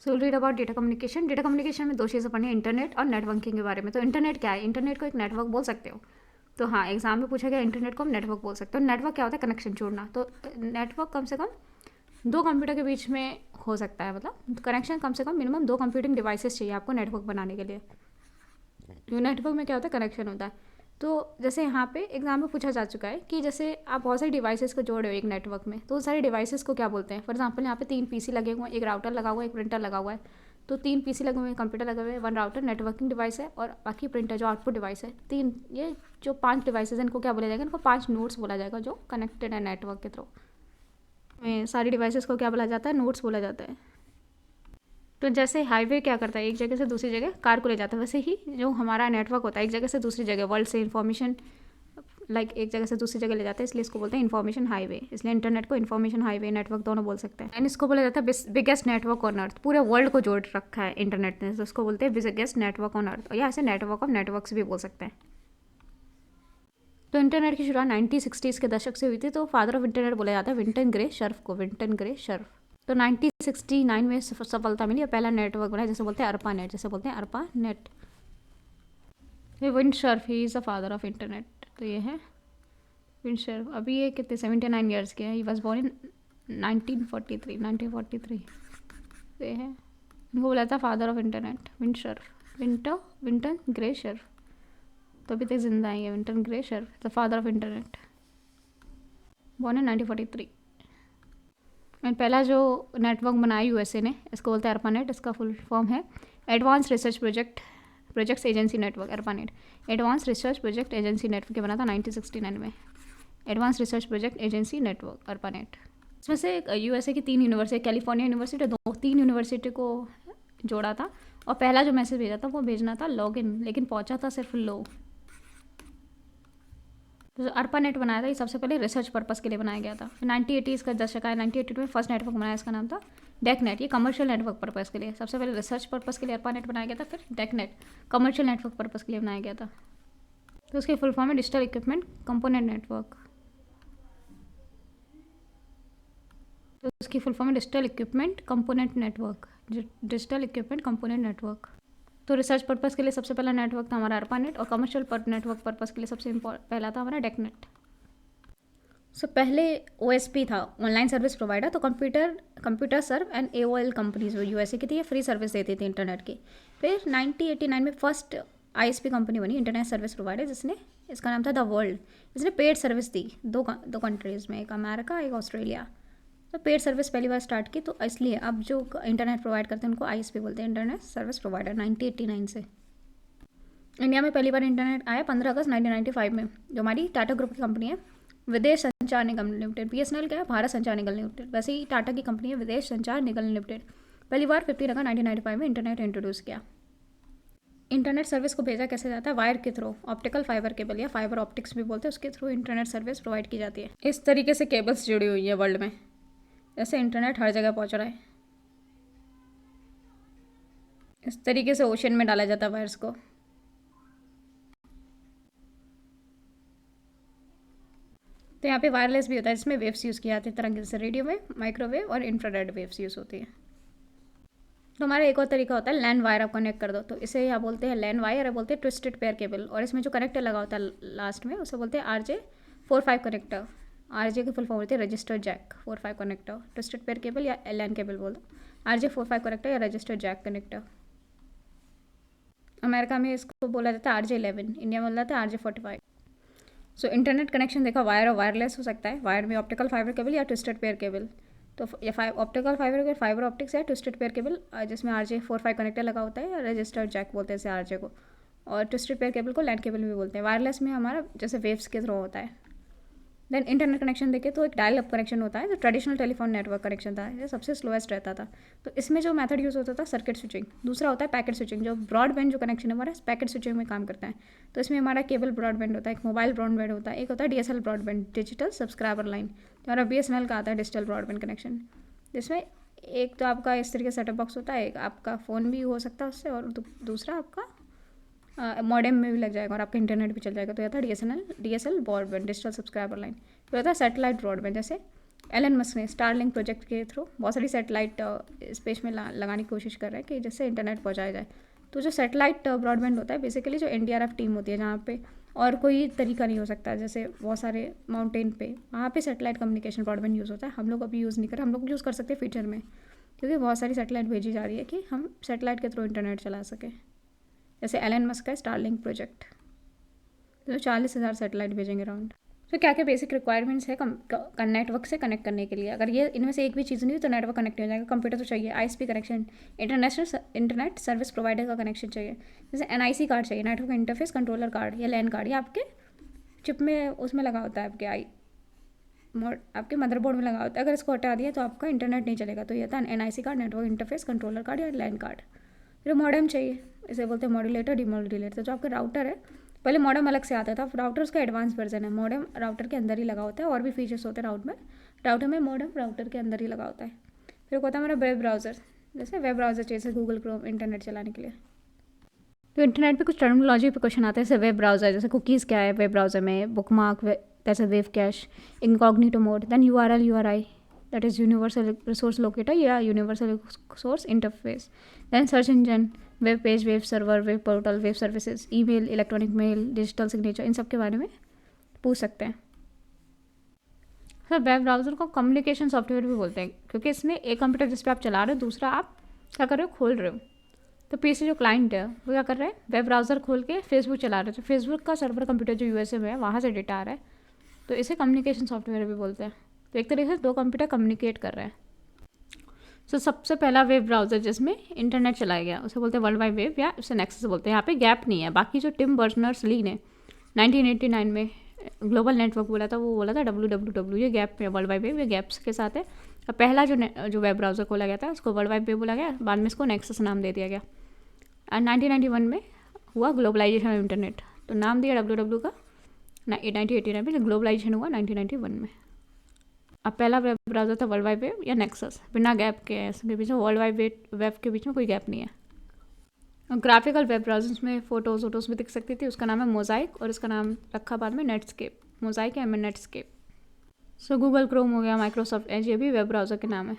So read about data communication. Data communication में दो चीज़ें पढ़नी है, इंटरनेट और नेटवर्किंग के बारे में। तो इंटरनेट क्या है? इंटरनेट को एक नेटवर्क बोल सकते हो। तो हाँ, एग्जाम में पूछा गया इंटरनेट को हम नेटवर्क बोल सकते हो। नेटवर्क क्या होता है? कनेक्शन जोड़ना। तो नेटवर्क कम से कम दो कंप्यूटर के बीच में हो सकता है, मतलब कनेक्शन कम से कम मिनिमम दो कंप्यूटिंग डिवाइसेस चाहिए आपको नेटवर्क बनाने के लिए। तो नेटवर्क में क्या होता है? कनेक्शन होता है। तो जैसे यहाँ पे एग्जाम में पूछा जा चुका है कि जैसे आप बहुत सारी डिवाइसेस को जोड़ रहे हो एक नेटवर्क में, तो उन सारी डिवाइसेस को क्या बोलते हैं? फॉर एग्जांपल यहाँ पे 3 पीसी लगे हुए हैं, एक राउटर लगा हुआ है, एक प्रिंटर लगा हुआ है। तो 3 पीसी लगे हुए हैं, कंप्यूटर लगे हुए हैं, 1 राउटर नेटवर्किंग डिवाइस है, और बाकी प्रिंटर जो आउटपुट डिवाइस है। 3, ये जो 5 डिवाइसेज हैं इनको क्या बोला जाएगा? इनको 5 नोड्स बोला जाएगा जो कनेक्टेड है नेटवर्क के थ्रू। सारी डिवाइसेस को क्या बोला जाता है? नोड्स बोला जाता है। तो जैसे हाईवे क्या करता है? एक जगह से दूसरी जगह कार को ले जाता है, वैसे ही जो हमारा नेटवर्क होता है एक जगह से दूसरी जगह वर्ल्ड से इन्फॉर्मेशन एक जगह से दूसरी जगह ले जाता है, इसलिए इसको बोलते हैं इन्फॉर्मेशन हाईवे। इसलिए इंटरनेट को इन्फॉर्मेशन हाईवे नेटवर्क दोनों बोल सकते हैं। एंड इसको बोला जाता है बिगेस्ट नेटवर्क ऑन अर्थ। पूरे वर्ल्ड को जोड़ रखा है इंटरनेट ने, तो उसको बोलते हैं बिगेस्ट नेटवर्क ऑन अर्थ, या ऐसे नेटवर्क ऑफ नेटवर्क्स भी बोल सकते हैं। तो इंटरनेट की शुरुआत 1960s के दशक से हुई थी। तो फादर ऑफ इंटरनेट बोला जाता है विंटन ग्रे शर्फ को, विंटन ग्रे शर्फ। तो 1969 में सफलता मिली और पहला नेटवर्क बना, जैसे बोलते हैं अर्पा नेट, जैसे बोलते हैं अर्पा नेट। ये Vint Cerf he is the father of internet. तो ये है विंड शर्फ। अभी ये कितने 79 ईयर्स के हैं। He was born in 1943। तो ये है, इनको बोला था father of internet, Vint Cerf, Vinton Gray Cerf. तो अभी तक जिंदा है ये Vinton Gray Cerf, the father of internet, born in 1943। And पहला जो नेटवर्क बनाया यूएसए ने, इसको बोलते हैं अर्पानेट। इसका फुल फॉर्म है advance research projects agency network, ARPANET. Advance research project agency network बना था 1969 में, advance research project agency network, ARPANET. इसमें से यूएसए की 3 यूनिवर्सिटी, कैलिफोर्निया यूनिवर्सिटी, 3 यूनिवर्सिटी को जोड़ा था। और पहला जो मैसेज भेजा था वो भेजना था लॉगिन, लेकिन पहुंचा था सिर्फ लो। तो अर्पानेट बनाया था, ये सबसे पहले रिसर्च पर्पस के लिए बनाया गया था। 1980s का दशक आया, 1982 में फर्स्ट नेटवर्क बनाया, इसका नाम था डेकनेट। ये कमर्शियल नेटवर्क पर्पस के लिए, सबसे पहले रिसर्च पर्पस के लिए अर्पानेट बनाया गया था, फिर डेकनेट कमर्शियल नेटवर्क पर्पस के लिए बनाया गया था। तो उसकी फुल फॉर्म है डिजिटल इक्विपमेंट कंपोनेंट नेटवर्क। तो उसकी फुल फॉर्म है digital equipment component network, digital equipment component network. तो रिसर्च पर्पस के लिए सबसे पहला नेटवर्क था हमारा अर्पानेट, और कमर्शियल नेटवर्क पर्पस के लिए सबसे पहला था हमारा डेकनेट। सो पहले OSP था, ऑनलाइन सर्विस प्रोवाइडर। तो CompuServe and AOL companies, वो यूएसए की थी, ये फ्री सर्विस देती थी इंटरनेट की। फिर 1989 में फर्स्ट ISP कंपनी बनी, इंटरनेट सर्विस प्रोवाइडर, जिसने, इसका नाम था द वर्ल्ड। इसने पेड सर्विस दी दो कंट्रीज़ में, एक अमेरिका एक ऑस्ट्रेलिया। तो पेड सर्विस पहली बार स्टार्ट की, तो इसलिए अब जो इंटरनेट प्रोवाइड करते हैं उनको ISP बोलते हैं, इंटरनेट सर्विस प्रोवाइडर। 1989 से इंडिया में पहली बार इंटरनेट आया 15 अगस्त 1995 में, जो हमारी टाटा ग्रुप की कंपनी है, विदेश संचार निगम लिमिटेड। BSNL क्या है? भारत संचार निगम लिमिटेड। वैसे ही टाटा की कंपनी है विदेश संचार निगम लिमिटेड। पहली बार 15 अगस्त 1995 में इंटरनेट इंट्रोड्यूस किया। इंटरनेट सर्विस को भेजा कैसे जाता है? वायर के थ्रू, ऑप्टिकल फाइबर केबल या फाइबर ऑप्टिक्स भी बोलते हैं, उसके थ्रू इंटरनेट सर्विस प्रोवाइड की जाती है। इस तरीके से केबल्स जुड़ी हुई है वर्ल्ड में, जैसे इंटरनेट हर जगह पहुंच रहा है। इस तरीके से ओशन में डाला जाता है वायर्स को। तो यहाँ पे वायरलेस भी होता है, जिसमें वेव्स यूज़ किया जाते हैं तरंग, जैसे रेडियो वेव, माइक्रोवेव और इंफ्रारेड वेव्स यूज़ होती है। तो हमारा एक और तरीका होता है लैंड वायर आप कनेक्ट कर दो, तो इसे यहाँ बोलते हैं लैंड वायर, या बोलते हैं ट्विस्टेड पेयर केबल। और इसमें जो कनेक्टर लगा होता है लास्ट में, उसे बोलते हैं RJ45 कनेक्टर। RJ की फुल फॉर्म होती है registered jack 45 connector. Twisted pair cable या LAN केबल बोल दो, RJ45 कनेक्टर या रजिस्टर्ड जैक कनेक्टर। अमेरिका में इसको बोला जाता है RJ11, इंडिया में बोला जाता है RJ45। सो इंटरनेट कनेक्शन देखा, वायर और वायरलेस हो सकता है। वायर में ऑप्टिकल फाइबर केबल या ट्विस्टेड पेयर केबल। तो या ऑप्टिकल फाइबर ऑप्टिक्स या ट्विस्टेड पेयर केबल, जिसमें RJ45 कनेक्टर लगा होता है, या रजिस्टर्ड जैक बोलते हैं इसे RJ को। और ट्विस्टेड पेयर केबल को लैंड केबल भी बोलते हैं। वायरलेस में हमारा जैसे वेव्स के थ्रू होता है। देन इंटरनेट कनेक्शन देखें तो एक डायल अप कनेक्शन होता है, जो ट्रेडिशनल टेलीफोन नेटवर्क कनेक्शन था, ये सबसे स्लोएस्ट रहता था। तो इसमें जो मेथड यूज़ होता था सर्किट स्विचिंग। दूसरा होता है पैकेट स्विचिंग, जो ब्रॉडबैंड जो कनेक्शन है हमारा पैकेट स्विचिंग में काम करता है। तो इसमें हमारा केबल ब्रॉडबैंड होता है, एक मोबाइल ब्रॉडबैंड होता है, एक होता है DSL broadband, digital subscriber line. तो हमारा BSNL का आता है डिजिटल ब्रॉडबैंड कनेक्शन, जिसमें एक तो आपका इस तरीके सेटअप बॉक्स होता है, एक आपका फ़ोन भी हो सकता है उससे, और दूसरा आपका मॉडेम में भी लग जाएगा और आपका इंटरनेट भी चल जाएगा। तो यह था DSL broadband, digital subscriber line. फिर होता है सैटेलाइट ब्रॉडबैंड, जैसे एलन मस्क ने स्टारलिंक प्रोजेक्ट के थ्रू बहुत सारी सैटेलाइट स्पेस में लगाने की कोशिश कर रहे हैं कि जिससे इंटरनेट पहुंचाया जाए। तो जो सैटेलाइट ब्रॉडबैंड होता है बेसिकली जो एनडीआरएफ टीम होती है जहाँ पे और कोई तरीका नहीं हो सकता, जैसे बहुत सारे माउंटेन पे वहाँ पे सैटेलाइट कम्युनिकेशन ब्रॉडबैंड यूज़ होता है। हम लोग अभी यूज़ नहीं कर रहे, हम लोग यूज़ कर सकते हैं फ्यूचर में, क्योंकि बहुत सारी सैटेलाइट भेजी जा रही है कि हम सैटेलाइट के थ्रू इंटरनेट चला सकें। जैसे एलन मस्क का स्टारलिंक प्रोजेक्ट, तो 40,000 सैटेलाइट भेजेंगे राउंड। तो क्या क्या बेसिक रिक्वायरमेंट्स है नेटवर्क से कनेक्ट करने के लिए? अगर ये इनमें से एक भी चीज़ नहीं हो तो नेटवर्क कनेक्ट नहीं हो जाएगा। कंप्यूटर तो चाहिए, ISP connection, international internet service provider का कनेक्शन चाहिए, जैसे एनआईसी कार्ड चाहिए, नेटवर्क इंटरफेस कंट्रोलर कार्ड या लैन कार्ड, या आपके चिप में उसमें लगा होता है, आपके मदरबोर्ड में लगा होता है। अगर इसको हटा दिया तो आपका इंटरनेट नहीं चलेगा। तो ये था NIC card, network interface controller card या लैन कार्ड। फिर मॉडेम चाहिए, इसे बोलते हैं मॉड्यूलेटर डिमॉड्यूलेटर। तो जो आपका राउटर है, पहले मॉडेम अलग से आता था, राउटर उसका एडवांस वर्जन है। मॉडेम राउटर के अंदर ही लगा होता है, और भी फीचर्स होते हैं राउटर में मॉडेम राउटर के अंदर ही लगा होता है। फिर होता है हमारा वेब ब्राउज़र, जैसे वेब ब्राउज़र जैसे गूगल क्रोम, इंटरनेट चलाने के लिए। तो इंटरनेट पे कुछ टर्मिनोलॉजी पे क्वेश्चन आते हैं, जैसे वेब ब्राउज़र, जैसे कुकीज़ क्या है वेब ब्राउज़र में, बुकमार्क, जैसे web cache, incognito mode, then URI that is universal resource locator या universal resource interface, then search engine, web page, web server, web portal, web services, email, electronic mail, digital signature, इन सब के बारे में पूछ सकते हैं। सर वेब ब्राउज़र को कम्युनिकेशन सॉफ्टवेयर भी बोलते हैं, क्योंकि इसमें एक कंप्यूटर जिस पर आप चला रहे हो, दूसरा आप क्या कर रहे हो, खोल रहे हो। तो पीछे जो क्लाइंट है वो क्या कर रहे हैं, वेब ब्राउज़र खोल के फेसबुक चला रहे हैं। तो फेसबुक का सर्वर कंप्यूटर जो यूएसए में है वहाँ से डेटा आ रहा है, तो इसे कम्युनिकेशन सॉफ्टवेयर भी बोलते हैं। तो एक तरीके से दो कंप्यूटर कम्युनिकेट कर रहे हैं। सो सबसे पहला वेब ब्राउज़र जिसमें इंटरनेट चलाया गया उसे बोलते हैं वर्ल्ड वाइड वेब, या उसे नेक्सस बोलते हैं। यहाँ पे गैप नहीं है। बाकी जो टिम बर्नर्स-ली ने 1989 में ग्लोबल नेटवर्क बोला था, वो बोला था WWW, ये गैप में, वर्ल्ड वाइड वेब ये गैप्स के साथ है। और पहला जो वेब ब्राउज़र खोला गया था उसको वर्ल्ड वाइड वेब बोला गया, बाद में इसको नेक्सस नाम दे दिया गया। और 1991 में हुआ ग्लोबलाइजेशन ऑफ इंटरनेट, तो नाम दिया WW का 1989 में, ग्लोबलाइजेशन हुआ 1991 में। अब पहला वेब ब्राउज़र था वर्ल्ड वाइड वेब या नेक्सस, बिना गैप के, इसके बीच में वर्ल्ड वाइड वेब के बीच में कोई गैप नहीं है। ग्राफिकल वेब ब्राउज़र्स में फ़ोटोज़ भी दिख सकती थी, उसका नाम है मोज़ाइक, और इसका नाम रखा बाद में नेटस्केप, मोज़ाइक या नेटस्केप। सो गूगल क्रोम हो गया, माइक्रोसॉफ्ट एज, ये भी वेब ब्राउज़र के नाम है।